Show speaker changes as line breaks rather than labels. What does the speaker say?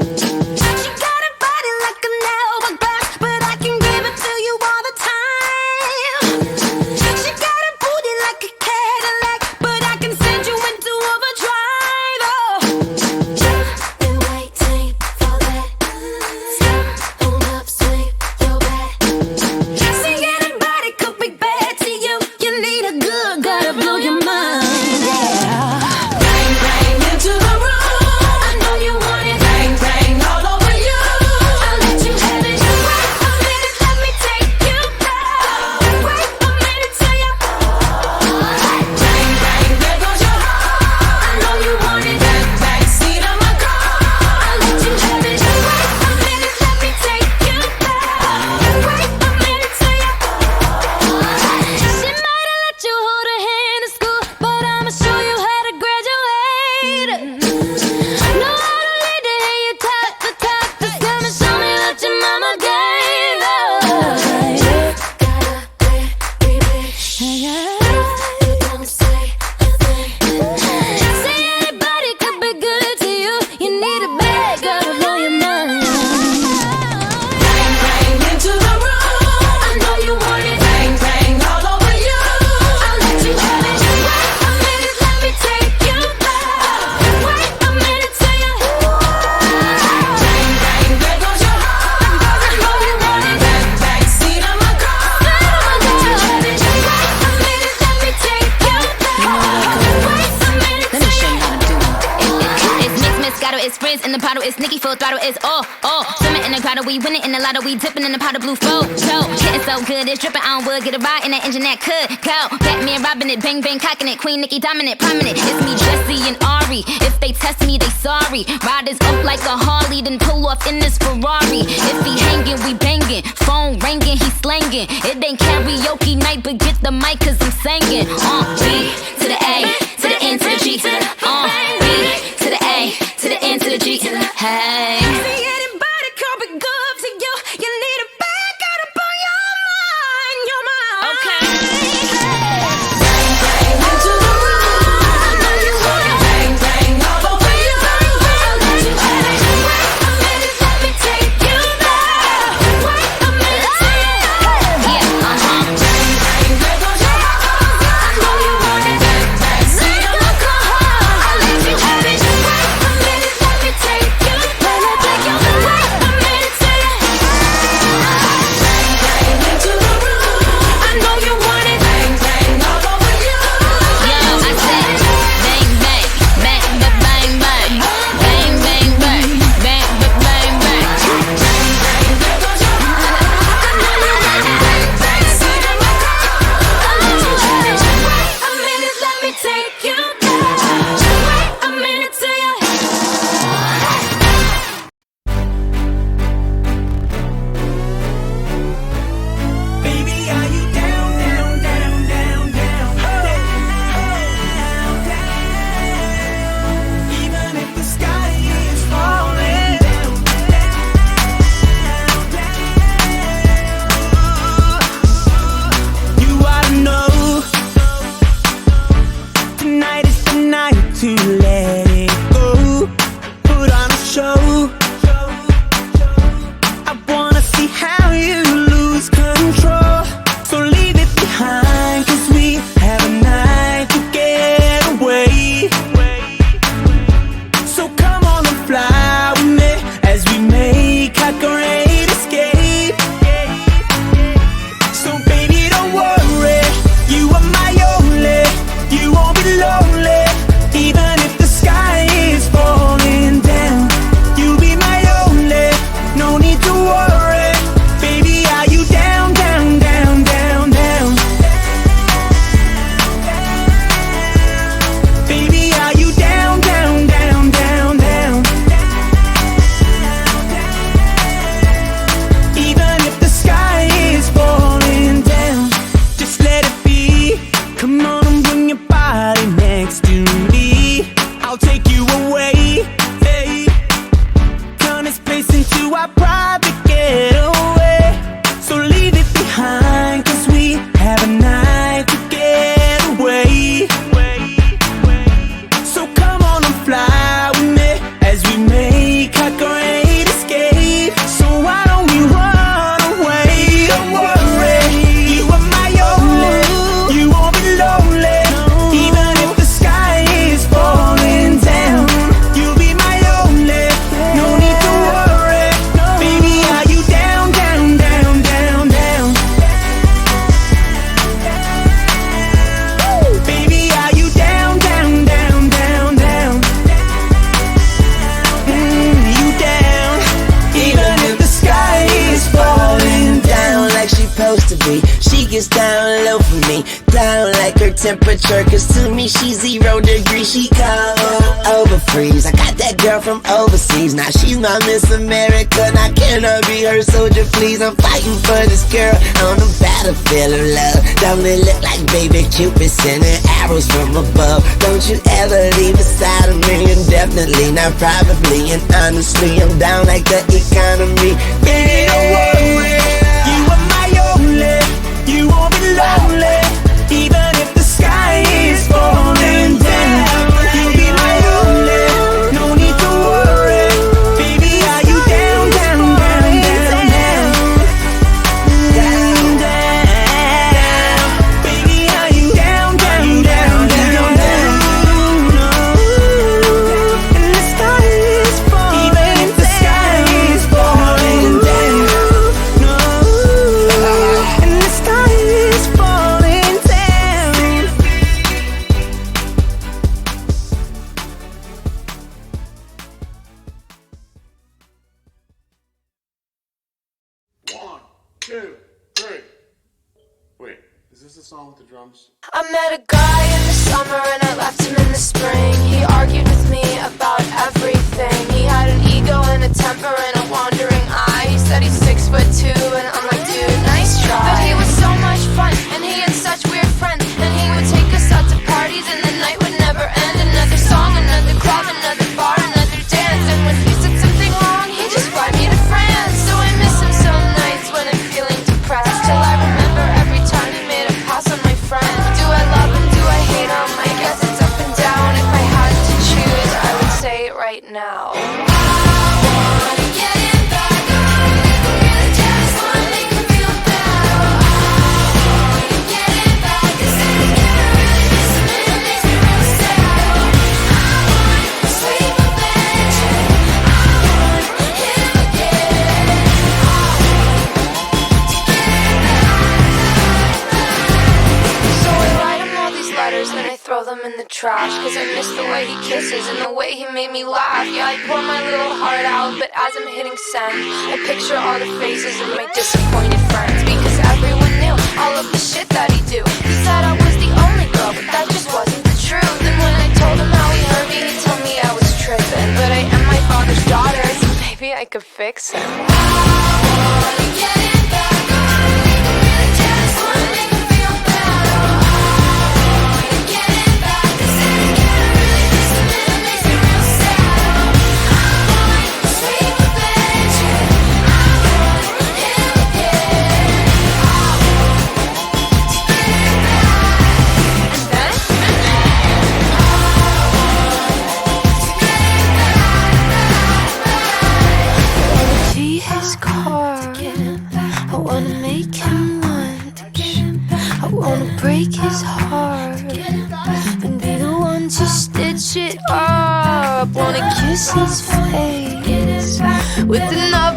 She got a body like an elbow brush, but I can give it to you all the time. She got a booty like a Cadillac, but I can send you into overdrive. Oh, been waiting for that. Step on up, swing your back. See, anybody could be bad to you. You need a good guy to blow your mind. Yeah. Bang, bang into the room. I know you want it. Bang, bang all over you. I'll let you have it. Wait a minute, let me take you back. Wait a minute till you. Bang, bang, there goes your heart. I know you want it. Back seat of my car. I'll let you have it. Wait a minute, let me take you back. Wait a minute till you. She might have let you hold her hand in school, but I'ma show you how to graduate. Know how to lead to hear you talk the talk. Just come and show me what your mama gave. Gotta be don't say a thing. Say anybody could be good to you. You need a bad girl to blow your mind. Bang, bang into the room. I know you want it. Bang, bang all over you. I'll let you have it. Wait a minute, let me take you back. Wait a minute till you. Bang, bang, there goes your heart. I know you want it. Back seat of my car. I'll let you have it. Wait a minute, let me take you back. Wait a minute
Let me show you how to do it.
It's mix, Moscato, it's Frizz in the bottle, it's Nicki full throttle, it's all. Swimming in the grotto, we winning in the lotto, we dipping in the pot of blue photo. Getting so good, it's dripping on wood, get a ride in that engine that could go. Batman robbing it, bang bang cocking it, Queen Nicki dominant, prominent. It's me, Jesse and Ari. If they test me, they sorry. Riders up like a Harley, then pull off in this Ferrari. If he hanging, we banging. Phone ringing, he slanging. It ain't karaoke night, but get the mic 'cause I'm singing. B to the A, to the N to the G. B to the A, to the N to the G. Hey.
See, anybody could be good to you. You need a bad guy to blow your mind, your mind.
Okay.
Bang into the room. I know you want it. Bang, bang all over you. I'll let you have it. Wait a minute, let me take you back. Wait a minute till you.
Yeah,
Bang, bang, there goes your heart. I know you want it. Back seat of my car. I'll let you have it. Wait a minute, let me take you back.
temperature, cause to me she's 0 degrees, she cold. Over freeze, I got that girl from overseas. Now she's my Miss America, now can I be her soldier please? I'm fighting for this girl on the battlefield of love. Don't it look like baby Cupid sending arrows from above? Don't you ever leave beside of me, and definitely not probably. And honestly, I'm down like the economy. Baby, don't worry, you are my only. You won't be lonely, even if the sky is falling down. You'll be my only, no need to worry. Baby, are you down, down, down, down, down? Down, down. Baby, are you down, down, down, down, down? And the sky is falling, even if the sky is falling down. And the sky is falling down.
One, two, three. Wait, is this the song with the drums?
I met a guy in the summer and I left him in the spring. He argued with me about everything. He had an ego and a temper and a wandering eye. He said he's 6'2" and I'm like, dude, nice try. But he was so much fun and he had such weird friends. And he would take us out to parties and the night would never end. Another song, another club, another bar, another dance. And when he said something wrong, he'd just fly me to France. So I miss him some nights when I'm feeling depressed. Till I remember every time he made a pass on my friend. Do I love him? Do I hate him? I guess it's up and down. If I had to choose, I would say it right now. So I write him all these letters and I throw them in the trash. Cause I miss the way he kisses and the way he made me laugh. Yeah, I pour my little heart out, but as I'm hitting send, I picture all the faces of my disappointed friends. Because everyone knew all of the shit that he do. He said I was the only girl, but that just wasn't the truth. And when I told him how he hurt me, he told me I was tripping. But I am my father's daughter, so maybe I could fix him. See his car, I wanna make him lunch. I wanna break his heart and be the one to stitch it up. Wanna kiss his face with enough